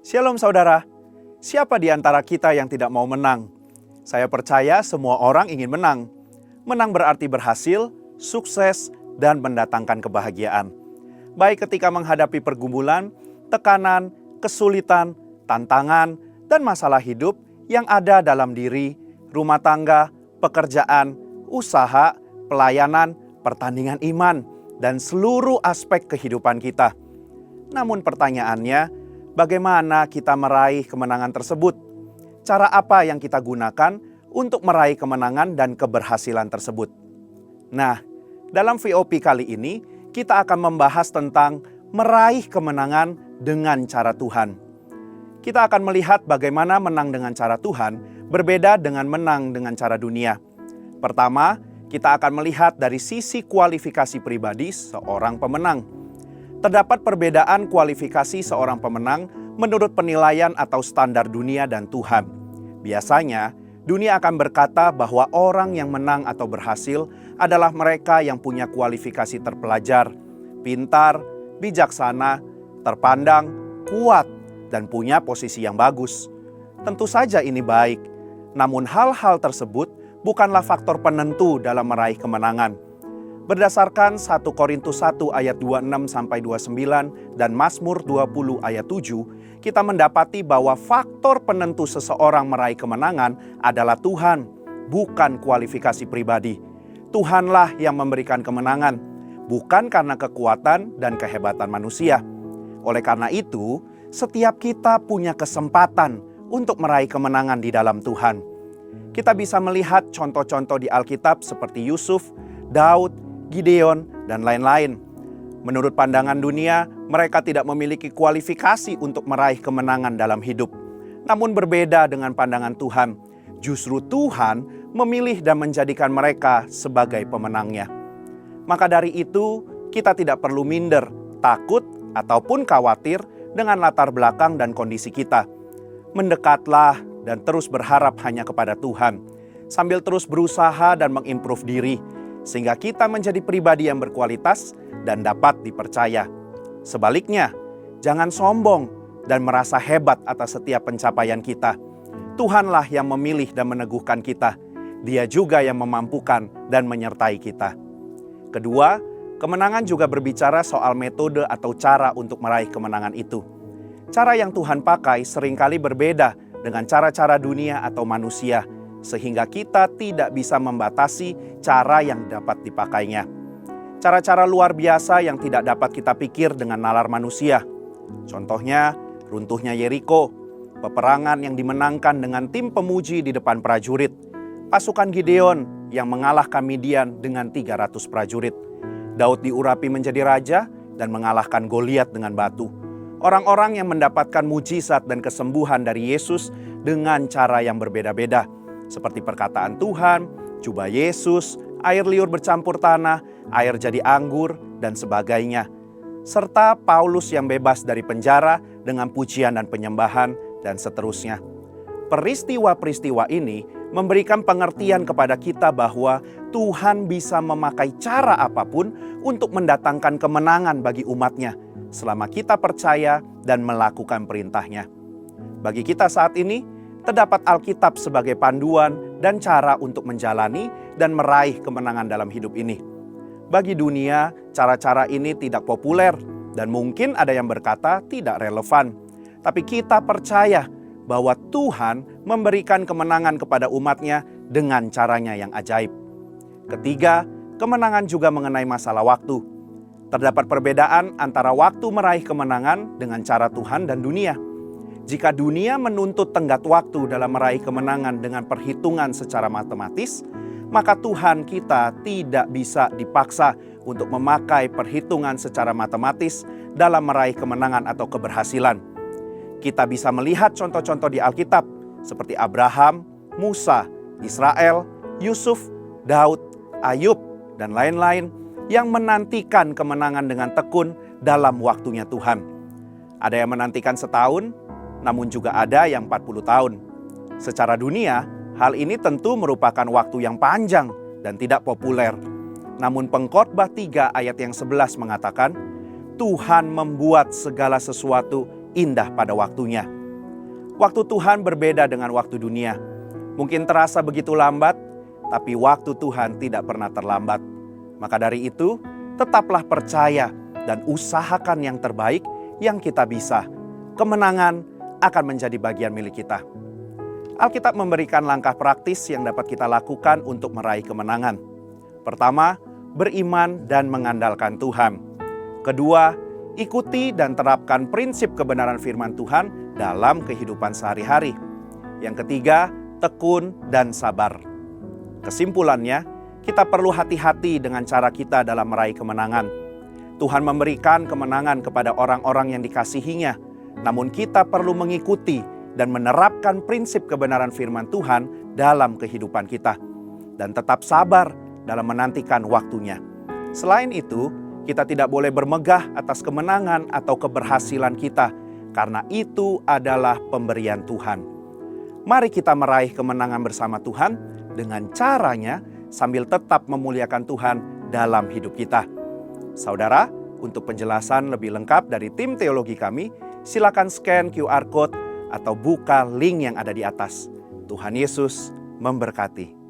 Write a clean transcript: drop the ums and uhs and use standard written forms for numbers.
Shalom saudara, siapa di antara kita yang tidak mau menang? Saya percaya semua orang ingin menang. Menang berarti berhasil, sukses, dan mendatangkan kebahagiaan. Baik ketika menghadapi pergumulan, tekanan, kesulitan, tantangan, dan masalah hidup yang ada dalam diri, rumah tangga, pekerjaan, usaha, pelayanan, pertandingan iman, dan seluruh aspek kehidupan kita. Namun pertanyaannya, bagaimana kita meraih kemenangan tersebut? Cara apa yang kita gunakan untuk meraih kemenangan dan keberhasilan tersebut? Nah, dalam VOP kali ini kita akan membahas tentang meraih kemenangan dengan cara Tuhan. Kita akan melihat bagaimana menang dengan cara Tuhan berbeda dengan menang dengan cara dunia. Pertama, kita akan melihat dari sisi kualifikasi pribadi seorang pemenang. Terdapat perbedaan kualifikasi seorang pemenang menurut penilaian atau standar dunia dan Tuhan. Biasanya, dunia akan berkata bahwa orang yang menang atau berhasil adalah mereka yang punya kualifikasi terpelajar, pintar, bijaksana, terpandang, kuat, dan punya posisi yang bagus. Tentu saja ini baik, namun hal-hal tersebut bukanlah faktor penentu dalam meraih kemenangan. Berdasarkan 1 Korintus 1 ayat 26-29 dan Mazmur 20 ayat 7, kita mendapati bahwa faktor penentu seseorang meraih kemenangan adalah Tuhan, bukan kualifikasi pribadi. Tuhanlah yang memberikan kemenangan, bukan karena kekuatan dan kehebatan manusia. Oleh karena itu, setiap kita punya kesempatan untuk meraih kemenangan di dalam Tuhan. Kita bisa melihat contoh-contoh di Alkitab seperti Yusuf, Daud, Gideon, dan lain-lain. Menurut pandangan dunia, mereka tidak memiliki kualifikasi untuk meraih kemenangan dalam hidup. Namun berbeda dengan pandangan Tuhan. Justru Tuhan memilih dan menjadikan mereka sebagai pemenangnya. Maka dari itu, kita tidak perlu minder, takut, ataupun khawatir dengan latar belakang dan kondisi kita. Mendekatlah dan terus berharap hanya kepada Tuhan, sambil terus berusaha dan mengimprove diri, sehingga kita menjadi pribadi yang berkualitas dan dapat dipercaya. Sebaliknya, jangan sombong dan merasa hebat atas setiap pencapaian kita. Tuhanlah yang memilih dan meneguhkan kita. Dia juga yang memampukan dan menyertai kita. Kedua, kemenangan juga berbicara soal metode atau cara untuk meraih kemenangan itu. Cara yang Tuhan pakai seringkali berbeda dengan cara-cara dunia atau manusia, sehingga kita tidak bisa membatasi cara yang dapat dipakainya. Cara-cara luar biasa yang tidak dapat kita pikir dengan nalar manusia. Contohnya, runtuhnya Yeriko, peperangan yang dimenangkan dengan tim pemuji di depan prajurit, pasukan Gideon yang mengalahkan Midian dengan 300 prajurit, Daud diurapi menjadi raja dan mengalahkan Goliat dengan batu. Orang-orang yang mendapatkan mujizat dan kesembuhan dari Yesus dengan cara yang berbeda-beda, seperti perkataan Tuhan, jubah Yesus, air liur bercampur tanah, air jadi anggur, dan sebagainya. Serta Paulus yang bebas dari penjara dengan pujian dan penyembahan, dan seterusnya. Peristiwa-peristiwa ini memberikan pengertian kepada kita bahwa Tuhan bisa memakai cara apapun untuk mendatangkan kemenangan bagi umatnya, selama kita percaya dan melakukan perintahnya. Bagi kita saat ini, terdapat Alkitab sebagai panduan dan cara untuk menjalani dan meraih kemenangan dalam hidup ini. Bagi dunia, cara-cara ini tidak populer dan mungkin ada yang berkata tidak relevan. Tapi kita percaya bahwa Tuhan memberikan kemenangan kepada umatnya dengan caranya yang ajaib. Ketiga, kemenangan juga mengenai masalah waktu. Terdapat perbedaan antara waktu meraih kemenangan dengan cara Tuhan dan dunia. Jika dunia menuntut tenggat waktu dalam meraih kemenangan dengan perhitungan secara matematis, maka Tuhan kita tidak bisa dipaksa untuk memakai perhitungan secara matematis dalam meraih kemenangan atau keberhasilan. Kita bisa melihat contoh-contoh di Alkitab seperti Abraham, Musa, Israel, Yusuf, Daud, Ayub, dan lain-lain yang menantikan kemenangan dengan tekun dalam waktunya Tuhan. Ada yang menantikan setahun, namun juga ada yang 40 tahun. Secara dunia, hal ini tentu merupakan waktu yang panjang dan tidak populer. Namun Pengkhotbah 3 ayat yang 11 mengatakan, Tuhan membuat segala sesuatu indah pada waktunya. Waktu Tuhan berbeda dengan waktu dunia. Mungkin terasa begitu lambat, tapi waktu Tuhan tidak pernah terlambat. Maka dari itu, tetaplah percaya dan usahakan yang terbaik yang kita bisa. Kemenangan akan menjadi bagian milik kita. Alkitab memberikan langkah praktis yang dapat kita lakukan untuk meraih kemenangan. Pertama, beriman dan mengandalkan Tuhan. Kedua, ikuti dan terapkan prinsip kebenaran firman Tuhan dalam kehidupan sehari-hari. Yang ketiga, tekun dan sabar. Kesimpulannya, kita perlu hati-hati dengan cara kita dalam meraih kemenangan. Tuhan memberikan kemenangan kepada orang-orang yang dikasihinya, namun kita perlu mengikuti dan menerapkan prinsip kebenaran firman Tuhan dalam kehidupan kita. Dan tetap sabar dalam menantikan waktunya. Selain itu, kita tidak boleh bermegah atas kemenangan atau keberhasilan kita, karena itu adalah pemberian Tuhan. Mari kita meraih kemenangan bersama Tuhan dengan caranya sambil tetap memuliakan Tuhan dalam hidup kita. Saudara, untuk penjelasan lebih lengkap dari tim teologi kami, silakan scan QR Code atau buka link yang ada di atas. Tuhan Yesus memberkati.